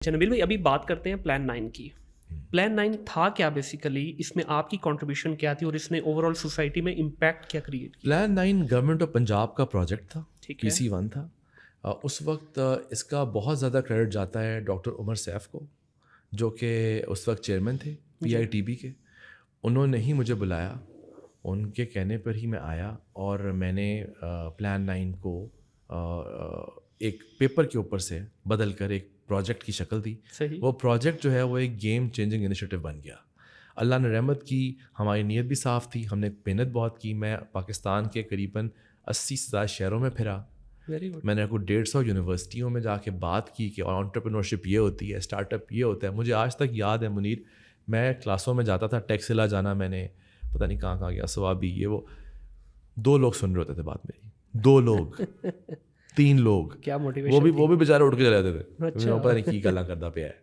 اچھا نبیل بھائی، ابھی بات کرتے ہیں پلان 9 کی. پلان 9 تھا کیا بیسیکلی؟ اس میں آپ کی کنٹریبیوشن کیا تھی اور اس نے اوور آل سوسائٹی میں امپیکٹ کیا کریٹ کیا؟ پلان 9 گورنمنٹ آف پنجاب کا پروجیکٹ تھا، ٹھیک پی ہے. سی 1 تھا. اس وقت اس کا بہت زیادہ کریڈٹ جاتا ہے ڈاکٹر عمر سیف کو، جو کہ اس وقت چیئرمین تھے پی آئی ٹی بی کے. انہوں نے ہی مجھے بلایا، ان کے کہنے پر ہی میں آیا اور میں نے پلان 9 کو ایک پیپر کے اوپر سے بدل کر ایک پروجیکٹ کی شکل دی. صحیح. وہ پروجیکٹ جو ہے وہ ایک گیم چینجنگ انیشیٹو بن گیا. اللہ نے رحمت کی، ہماری نیت بھی صاف تھی، ہم نے محنت بہت کی. میں پاکستان کے قریباً 80 سے زیادہ شہروں میں پھرا. Very good. میں نے کوئی 150 یونیورسٹیوں میں جا کے بات کی کہ انٹرپرینورشپ یہ ہوتی ہے، اسٹارٹ اپ یہ ہوتا ہے. مجھے آج تک یاد ہے منیر، میں کلاسوں میں جاتا تھا، ٹیکسلا جانا، میں نے پتہ نہیں کہاں کہاں گیا، سوابی، یہ وہ 2 لوگ سن رہے ہوتے تھے بات میری، 2 لوگ 3 لوگ، کیا موٹیویشن، وہ بھی بیچارے اٹھ کے چلے جاتے تھے. اچھا. پتہ نہیں کی گلا کرتا پیا ہے،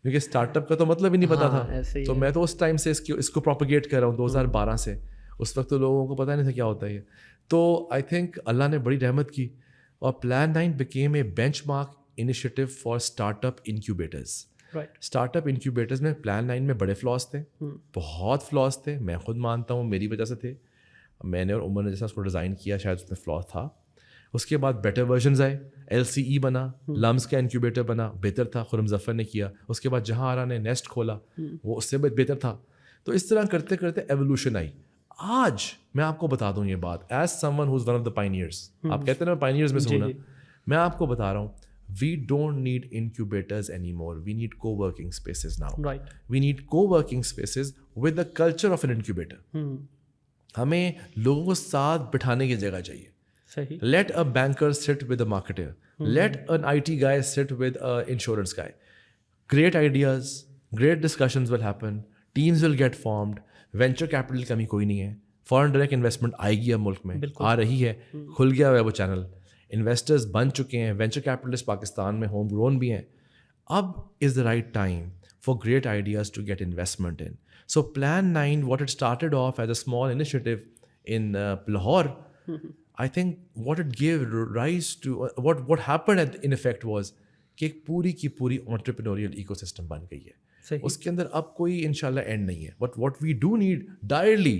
کیونکہ اسٹارٹ اپ کا تو مطلب ہی نہیں پتا تھا. تو میں تو اس ٹائم سے اس کو پروپیگیٹ کر رہا ہوں 2012 سے. اس وقت تو لوگوں کو پتہ نہیں تھا کیا ہوتا ہے یہ. تو آئی تھنک اللہ نے بڑی رحمت کی اور plan 9 became a bench mark initiative for start up incubators. Start up incubators میں پلان 9 میں بڑے فلاس تھے، بہت فلاس تھے. میں خود مانتا ہوں میری وجہ سے تھے. میں نے اور عمر نے جیسا اس کو ڈیزائن کیا شاید اس میں فلاس تھا. اس کے بعد بیٹر ورژنز آئے، ایل سی ای بنا، لمز کا انکیوبیٹر بنا، بہتر تھا، خرم ظفر نے کیا. اس کے بعد جہاں آرا نے نیسٹ کھولا، وہ اس سے بہتر تھا. تو اس طرح کرتے کرتے ایولیوشن آئی. آج میں آپ کو بتا دوں یہ بات، as someone who's one of the pioneers, آپ کہتے ہیں نا پائنیئرز میں سے ہونا، میں آپ کو بتا رہا ہوں we don't need incubators any more, we need co working spaces now. We need co working spaces with the culture of an incubator. ہمیں لوگوں کو ساتھ بٹھانے کی جگہ چاہیے. Let a banker sit with a marketer. Let an IT guy sit with an insurance guy. Great ideas, great discussions will happen. Teams will get formed. Venture capital کمی کوئی نہیں ہے. Foreign direct investment آئے گی اب ملک میں، آ رہی ہے، کھل گیا ہوا ہے وہ چینل. انویسٹرز بن چکے ہیں، وینچر کیپٹلسٹ پاکستان میں ہوم گرون بھی ہیں. اب is the right time for great ideas to get investment in. So plan 9 what it started off as a small initiative in Lahore. I think what it gave rise to, what happened in effect was کہ ایک پوری کی پوری entrepreneurial ecosystem بن گئی ہے. اس کے اندر اب کوئی انشاءاللہ اینڈ نہیں ہے. But what we do need direly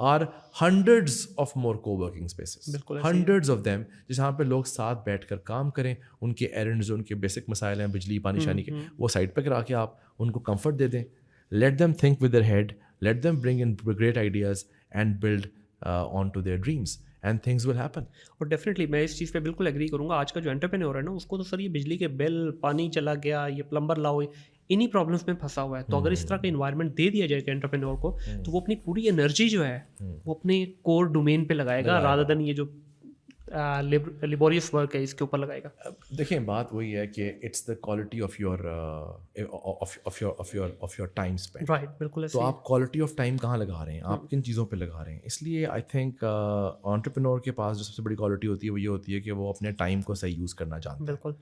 are hundreds of more co-working spaces. Hundreds of them جہاں پہ لوگ ساتھ بیٹھ کر کام کریں. ان کے ایرنڈز، ان کے بیسک مسائل ہیں بجلی پانی شانی کے، وہ سائڈ پہ کرا کے آپ ان کو کمفرٹ دے دیں. Let them think with their head, let them bring in great ideas and build onto their dreams. And things will happen. اور ڈیفینیٹلی میں اس چیز پہ بالکل ایگری کروں گا. آج کا جو انٹرپرینور ہے نا، اس کو تو سر یہ بجلی کے بل، پانی چلا گیا، یہ پلمبر لاؤ، انہی پرابلمس میں پھنسا ہوا ہے. تو اگر اس طرح کا انوائرمنٹ دے دیا جائے گا انٹرپرینور کو، تو وہ اپنی پوری انرجی جو ہے وہ اپنے کور ڈومین پہ لگائے گا، رادر دین یہ جو لیبوریس ورک ہے اس کے اوپر لگائے گا. دیکھیں بات وہی ہے کہ it's the quality of your time spend. Right, بالکل. تو آپ کوالٹی آف ٹائم کہاں لگا رہے ہیں، آپ کن چیزوں پہ لگا رہے ہیں. اس لیے آئی تھنک انٹرپرینور کے پاس جو سب سے بڑی کوالٹی ہوتی ہے وہ یہ ہوتی ہے کہ وہ اپنے ٹائم کو صحیح یوز کرنا جانتا ہے. بالکل.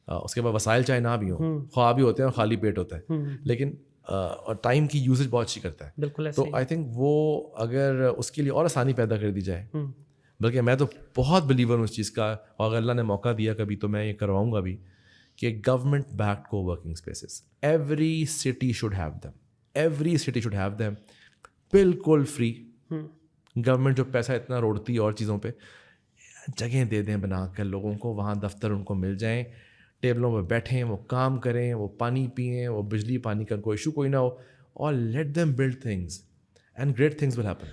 اس کے بعد وسائل چاہے نہ بھی ہوں، خواہ بھی ہوتے ہیں اور خالی پیٹ ہوتا ہے، لیکن اور ٹائم کی یوزیج بہت اچھی کرتا ہے. بالکل. تو آئی تھنک وہ اگر اس کے لیے اور آسانی پیدا کر دی جائے، بلکہ میں تو بہت بلیور ہوں اس چیز کا، اور اگر اللہ نے موقع دیا کبھی تو میں یہ کرواؤں گا بھی کہ گورنمنٹ بیکڈ کو working spaces, every city should have them, every city should have them, بالکل فری. گورنمنٹ جو پیسہ اتنا روڑتی ہے اور چیزوں پہ، جگہیں دے دیں بنا کر لوگوں کو، وہاں دفتر ان کو مل جائیں، ٹیبلوں پہ بیٹھیں، وہ کام کریں، وہ پانی پئیں، وہ بجلی پانی کا کوئی ایشو کوئی نہ ہو، اور let them build things and great things will happen.